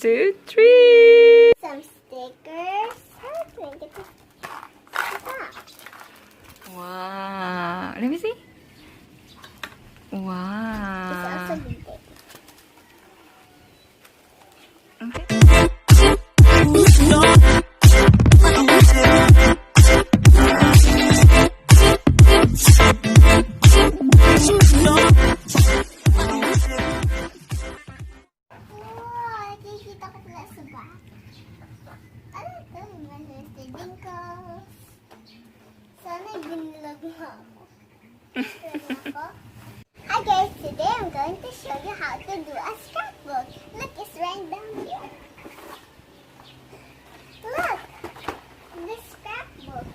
2, 3. Some stickers. How can I get this stuff? Wow. Let me see. It's Wow. also big. Okay. Wow, nakikita ko sila sa back. Ano ito? Mr. Dinkles. Sana binilog mo ako. Ready ako? Hi guys, today I'm going to show you how to do a scrapbook. Look, it's right down here. Look, the scrapbook.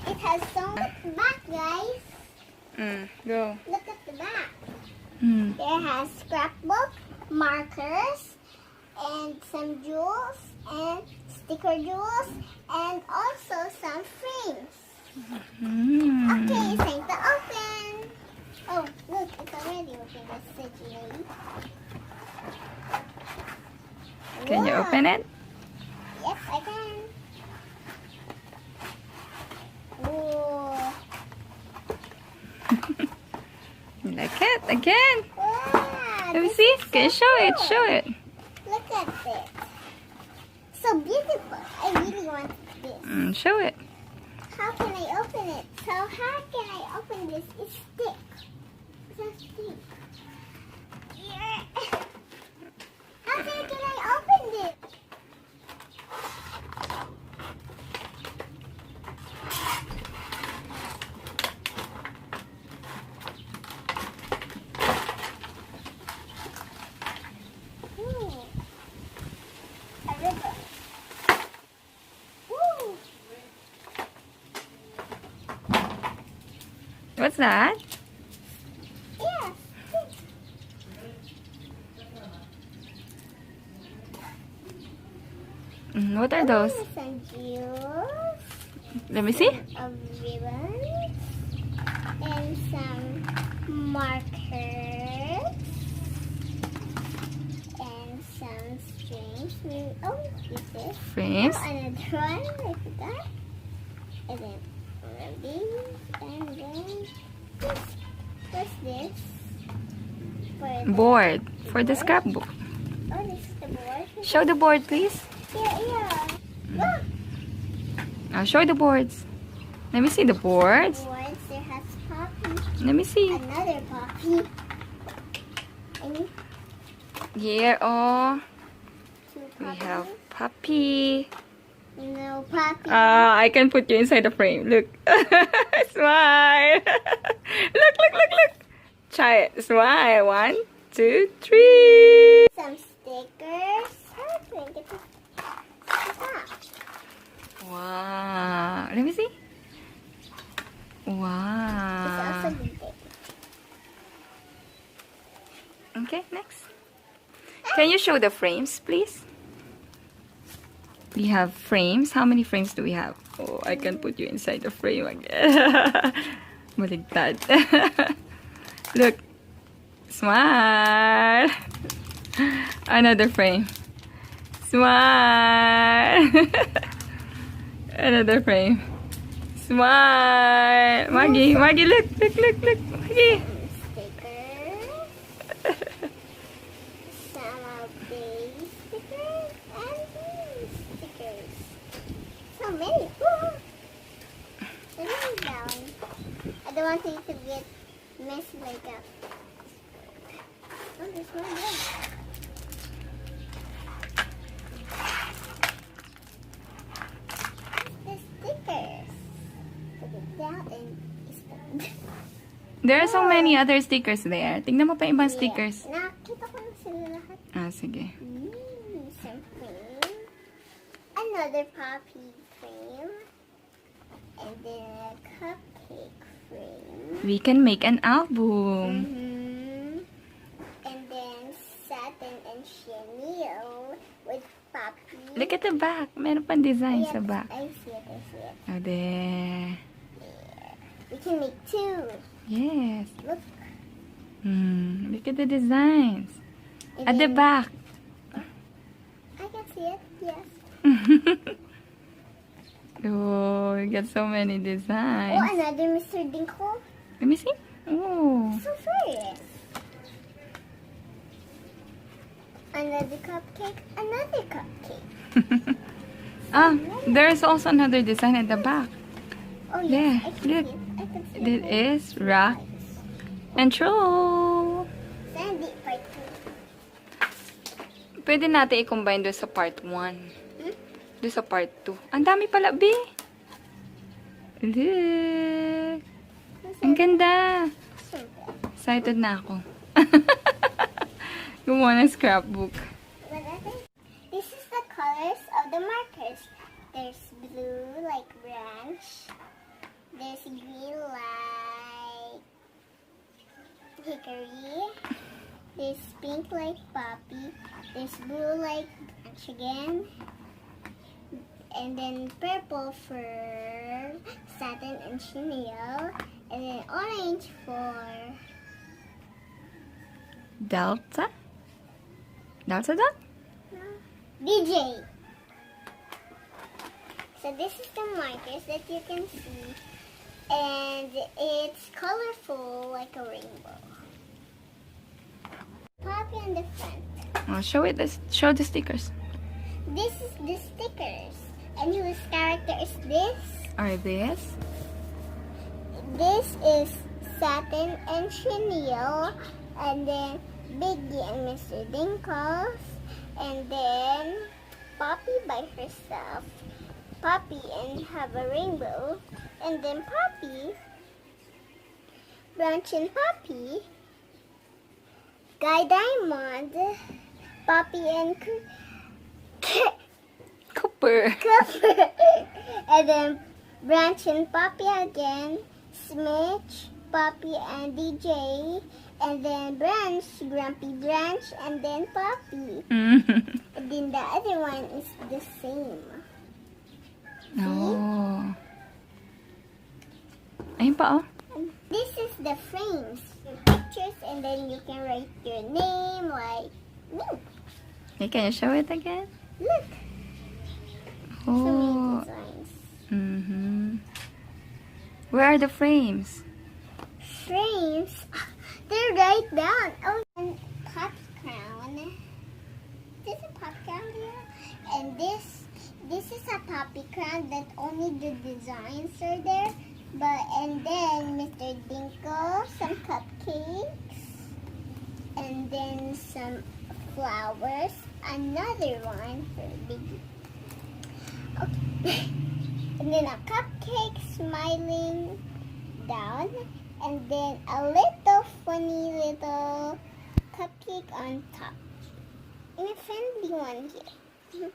It has so much back, guys. Go. Look at the back. Mm. It has scrapbook, markers, and some jewels, and sticker jewels, and also some frames. Okay, it's time to open. Oh, look, it's already open. Let's sit ready. Can you open it? Yes, I can. Whoa. Like it again. Wow, Let me this see. is Can you so show it? cool. Show it. Look at this. So beautiful. I really want this. Show it. How can I open it? So how can I open this? It's stick. It's a stick. Yeah. How can I open this? Ooh. A ribbon. Ooh. What's that? Yes. What are those? Some jewels, Let me see. a ribbon, and some markers, and some strings. Oh, this. Frames. Oh, another one. I forgot. And then these, and then this. What's this? For the Board for the scrapbook. Oh, this is the board. Show the board, please. Yeah. Look. Show the boards. Let me see the boards. Boards. There has poppy. Let me see. Another poppy. And Here, oh, two we poppies. have puppy. No poppy. I can put you inside the frame. Look. Smile. Look. Try it. Smile. 1, 2, 3. Some stickers. How can I get this stuff? Wow. Let me see. It's Wow. also big. Okay, next. Can you show the frames, please? We have frames. How many frames do we have? Oh, I can put you inside the frame again. Maligtad. Look. Smile. Another frame. Smile. Another frame. Smile. Maggie, look. Maggie. Stickers. Some of these stickers. And these stickers. So many. Woo. Let me down. I don't want it to get messy like that. Oh, there's one there. The stickers. Put it down and it's There are so many other stickers there. Tingnan mo pa ibang stickers. Nakita ko na sila lahat. Sige. Some frame. Another poppy frame. And then a cupcake frame. We can make an album. And then satin and chenille with poppy. Look at the back. Meron pang design sa Yes, back. I see it. Oh, there. We can make two. Yes. Look. Look at the designs. And At the then back. I got see it? Yes. Oh, you got so many Oh, designs. another Mr. Dinkle. Let me see. Oh. So furious. Another cupcake. Another cupcake. Ah, there's also another design at the back. Oh Yeah, yes, I can look. see it. I can see This it. is rock and roll. Sandy part Pwede natin i-combine doon sa part 1. 2. Doon sa part 2. Ang dami pala, B. Look. Ang ganda. Excited na ako. Gumawa ng scrapbook. This is the colors of the markers. There's blue like branch. There's green like hickory. There's pink like poppy. There's blue like branch again. And then purple for satin and chenille. And then orange for Delta? Delta dot? DJ. So this is the markers that you can see. And it's colorful like a rainbow. Poppy on the front. Oh, show the stickers. This is the stickers. And whose character is this? Are this? This is satin and chenille. And then Biggie and Mr. Dinkles. And then Poppy by herself. Poppy and have a rainbow. And then Poppy, Branch and Poppy, Guy Diamond, Poppy and Cooper. Cooper. And then Branch and Poppy again, Smitch, Poppy and DJ. And then Branch, Grumpy Branch, and then Poppy. And then the other one is the same. Oh. Ayun pa, oh. And this is the frames. Your pictures, and then you can write your name like me. Hey, can you show it again? Look. So Oh. many designs. Where are the frames? Frames. They're right down. Oh, and pop crown. This is a pop crown here. And this is a poppy crown that only the designs are there. And then Mr. Dinkle, some cupcakes, and then some flowers. Another one for Biggie. Okay. And then a cupcake smiling down. And then a little funny little cupcake on top. And a friendly one here.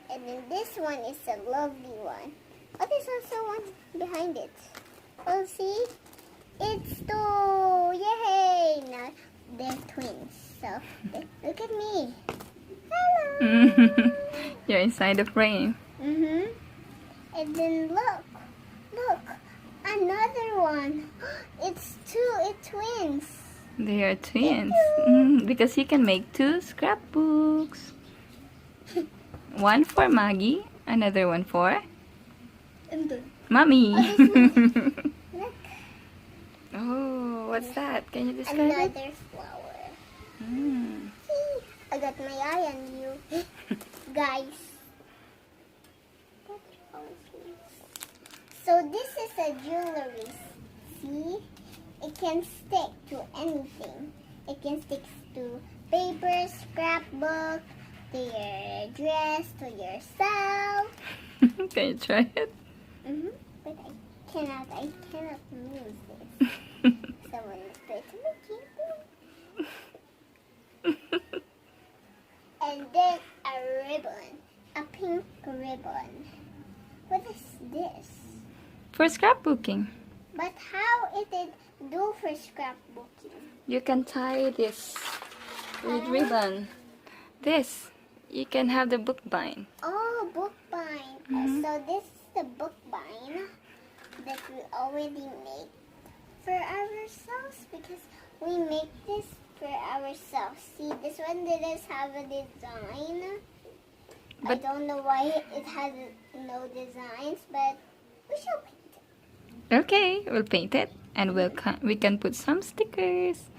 And then this one is a lovely one. Oh, there's also one behind it. Oh, see? It's two! Yay! Now, they're twins. So, look at me. Hello! You're inside the frame. And then look. Another one. It's twins. They are twins. Because you can make 2 scrapbooks. One for Maggie, another one for Mommy. Look. Oh, what's that? Can you describe it? Another flower. Mm. See, I got my eye on you. Guys. So this is a jewelry. See? It can stick to anything. It can stick to paper, scrapbook, to your dress, to yourself. Can you try it? But I cannot move this. Someone is trying to make it. And then a ribbon. A pink ribbon. What is this? For scrapbooking. But how is it do for scrapbooking? You can tie this with ribbon. This. You can have the book bind. Oh, book bind. So this is the book bind that we already make for ourselves because we make this for ourselves. See, this one does have a design. I But don't know why it has no designs, but we shall paint it. okay, we'll paint it and we can put some stickers.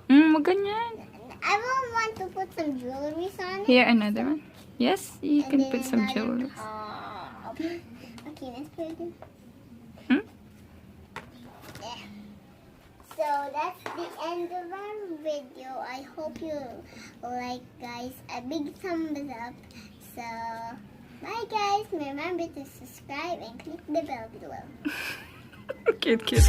Wag ganyan. I will want to put some jewelry on it. Here, another one. Yes, you And can then put some another jewelry. top. Okay, let's put it. Hmm? Yeah. So that's the end of our video. I hope you like, guys. A big thumbs up. So bye, guys. Remember to subscribe and click the bell below. Cute, cute.